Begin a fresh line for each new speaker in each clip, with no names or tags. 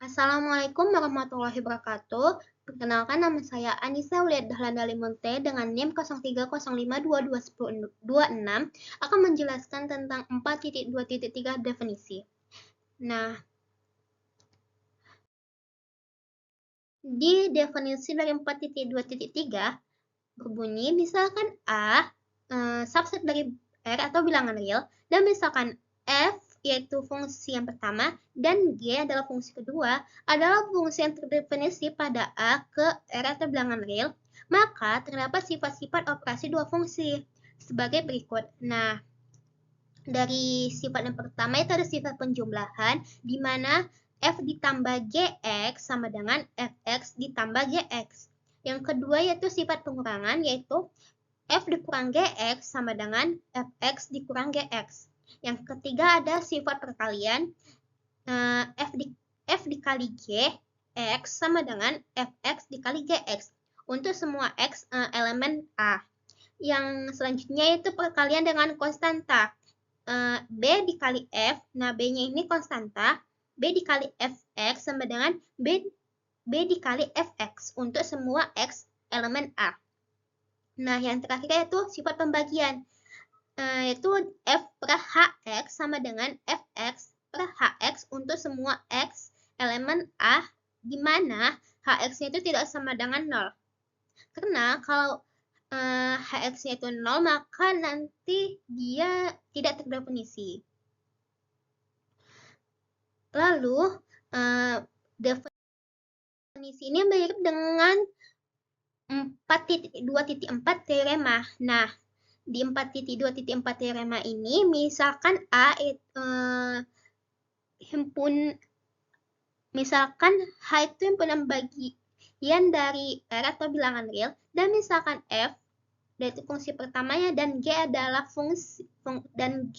Assalamualaikum warahmatullahi wabarakatuh. Perkenalkan nama saya Anissa Wuliat Dahlan Dalimunte dengan NIM 0305221026 akan menjelaskan tentang 4.2.3 definisi. Nah, di definisi dari 4.2.3 berbunyi misalkan A subset dari R atau bilangan real dan misalkan F yaitu fungsi yang pertama dan G adalah fungsi kedua adalah fungsi yang terdefinisi pada A ke R atau bilangan real, maka terdapat sifat-sifat operasi dua fungsi sebagai berikut. Nah, dari sifat yang pertama itu ada sifat penjumlahan di mana F ditambah GX sama dengan Fx ditambah GX. Yang kedua yaitu sifat pengurangan yaitu F dikurang GX sama dengan Fx dikurang GX. Yang ketiga ada sifat perkalian F dikali G X sama dengan Fx dikali GX untuk semua X elemen A. Yang selanjutnya itu perkalian dengan konstanta B dikali F, nah B-nya ini konstanta, B dikali Fx sama dengan B dikali Fx untuk semua X elemen A. Nah, yang terakhir yaitu sifat pembagian, yaitu F per Hx sama dengan Fx per Hx untuk semua X elemen A, di mana Hx-nya itu tidak sama dengan 0. Karena kalau Hx-nya itu 0, maka nanti dia tidak terdefinisi. Lalu, definisi ini mirip dengan 4.2.4 teorema. Nah, di 4.2.4 teorema ini, misalkan misalkan H itu himpunan bagian dari R atau bilangan real, dan misalkan F yaitu fungsi pertamanya dan G adalah G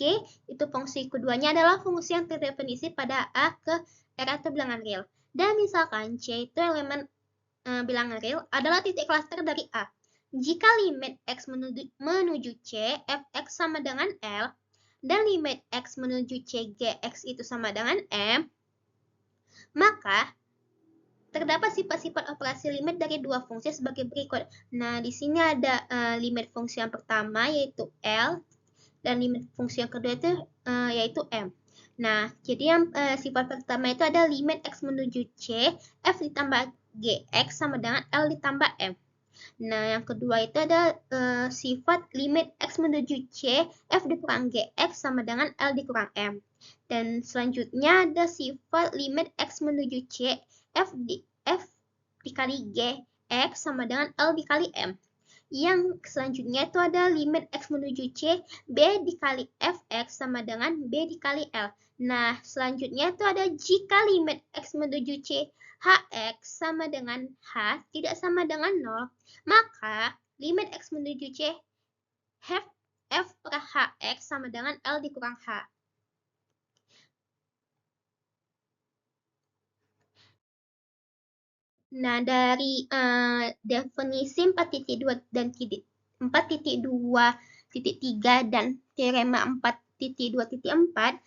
itu fungsi keduanya adalah fungsi yang terdefinisi pada A ke R atau bilangan real. Dan misalkan C itu elemen bilangan real adalah titik klaster dari A. Jika limit X menuju C, Fx sama dengan L, dan limit X menuju C, Gx itu sama dengan M, maka terdapat sifat-sifat operasi limit dari dua fungsi sebagai berikut. Nah, di sini ada limit fungsi yang pertama yaitu L dan limit fungsi yang kedua itu yaitu M. Nah, jadi yang sifat pertama itu ada limit X menuju C, F ditambah Gx sama dengan L ditambah M. Nah, yang kedua itu ada sifat limit X menuju C, F dikurang Gx sama dengan L dikurang M. Dan selanjutnya ada sifat limit X menuju C, F dikali G, X sama dengan L dikali M. Yang selanjutnya itu ada limit X menuju C, B dikali Fx sama dengan B dikali L. Nah, selanjutnya itu ada jika limit X menuju C, Hx sama dengan H tidak sama dengan 0, maka limit X menuju C, F per Hx sama dengan L dikurang H. Nah, dari definisi 4.2 dan 4.2.3 dan teorema 4.2.4,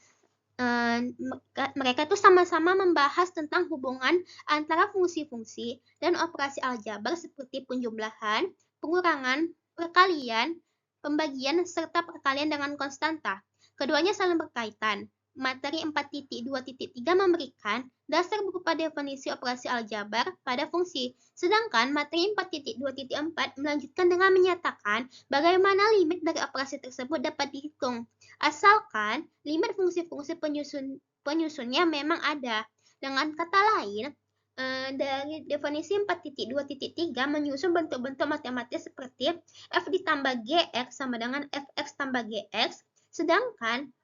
mereka tuh sama-sama membahas tentang hubungan antara fungsi-fungsi dan operasi aljabar seperti penjumlahan, pengurangan, perkalian, pembagian, serta perkalian dengan konstanta. Keduanya saling berkaitan. Materi 4.2.3 memberikan dasar berupa definisi operasi aljabar pada fungsi, sedangkan materi 4.2.4 melanjutkan dengan menyatakan bagaimana limit dari operasi tersebut dapat dihitung, asalkan limit fungsi-fungsi penyusunnya memang ada. Dengan kata lain, dari definisi 4.2.3 menyusun bentuk-bentuk matematis seperti F ditambah Gx sama dengan Fx tambah Gx, sedangkan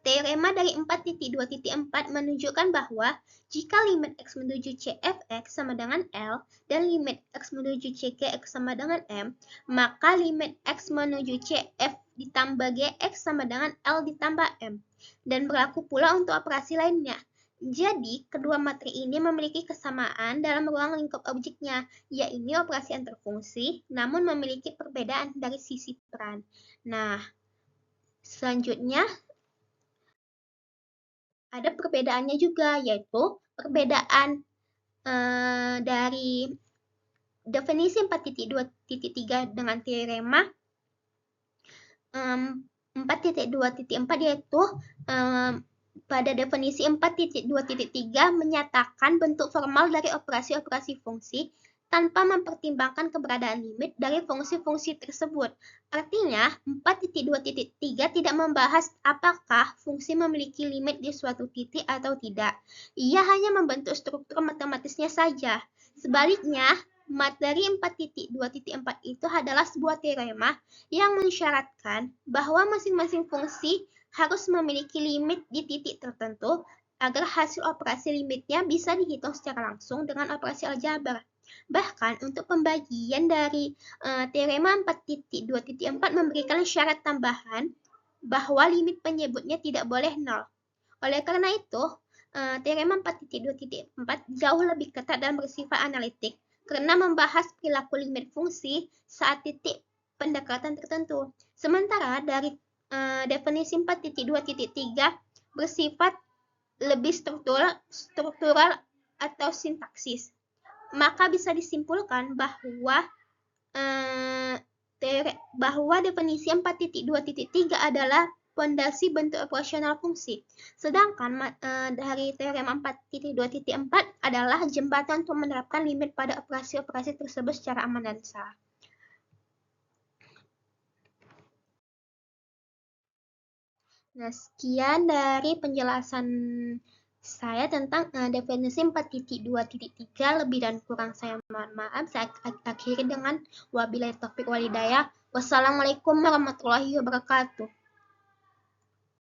teorema dari 4.2.4 menunjukkan bahwa jika limit X menuju C Fx sama dengan L dan limit X menuju C Gx sama dengan M, maka limit X menuju C F ditambah Gx sama dengan L ditambah M. Dan berlaku pula untuk operasi lainnya. Jadi, kedua materi ini memiliki kesamaan dalam ruang lingkup objeknya, yaitu operasi antar fungsi, namun memiliki perbedaan dari sisi peran. Nah, selanjutnya ada perbedaannya juga, yaitu perbedaan dari definisi 4.2.3 dengan teorema 4.2.4, yaitu pada definisi 4.2.3 menyatakan bentuk formal dari operasi-operasi fungsi tanpa mempertimbangkan keberadaan limit dari fungsi-fungsi tersebut. Artinya, 4.2.3 tidak membahas apakah fungsi memiliki limit di suatu titik atau tidak. Ia hanya membentuk struktur matematisnya saja. Sebaliknya, materi 4.2.4 itu adalah sebuah teorema yang mensyaratkan bahwa masing-masing fungsi harus memiliki limit di titik tertentu agar hasil operasi limitnya bisa dihitung secara langsung dengan operasi aljabar. Bahkan untuk pembagian dari teorema 4.2.4 memberikan syarat tambahan bahwa limit penyebutnya tidak boleh nol. Oleh karena itu, teorema 4.2.4 jauh lebih ketat dan bersifat analitik karena membahas perilaku limit fungsi saat titik pendekatan tertentu. Sementara dari definisi 4.2.3 bersifat lebih struktural atau sintaksis. Maka bisa disimpulkan bahwa definisi 4.2.3 adalah pondasi bentuk operasional fungsi. Sedangkan dari teorema 4.2.4 adalah jembatan untuk menerapkan limit pada operasi-operasi tersebut secara aman dan sah. Nah, sekian dari penjelasan saya tentang definisi 4.2.3. Lebih dan kurang saya mohon maaf. Saya akhiri dengan wabillahi taufiq walhidayah. Wassalamualaikum warahmatullahi wabarakatuh.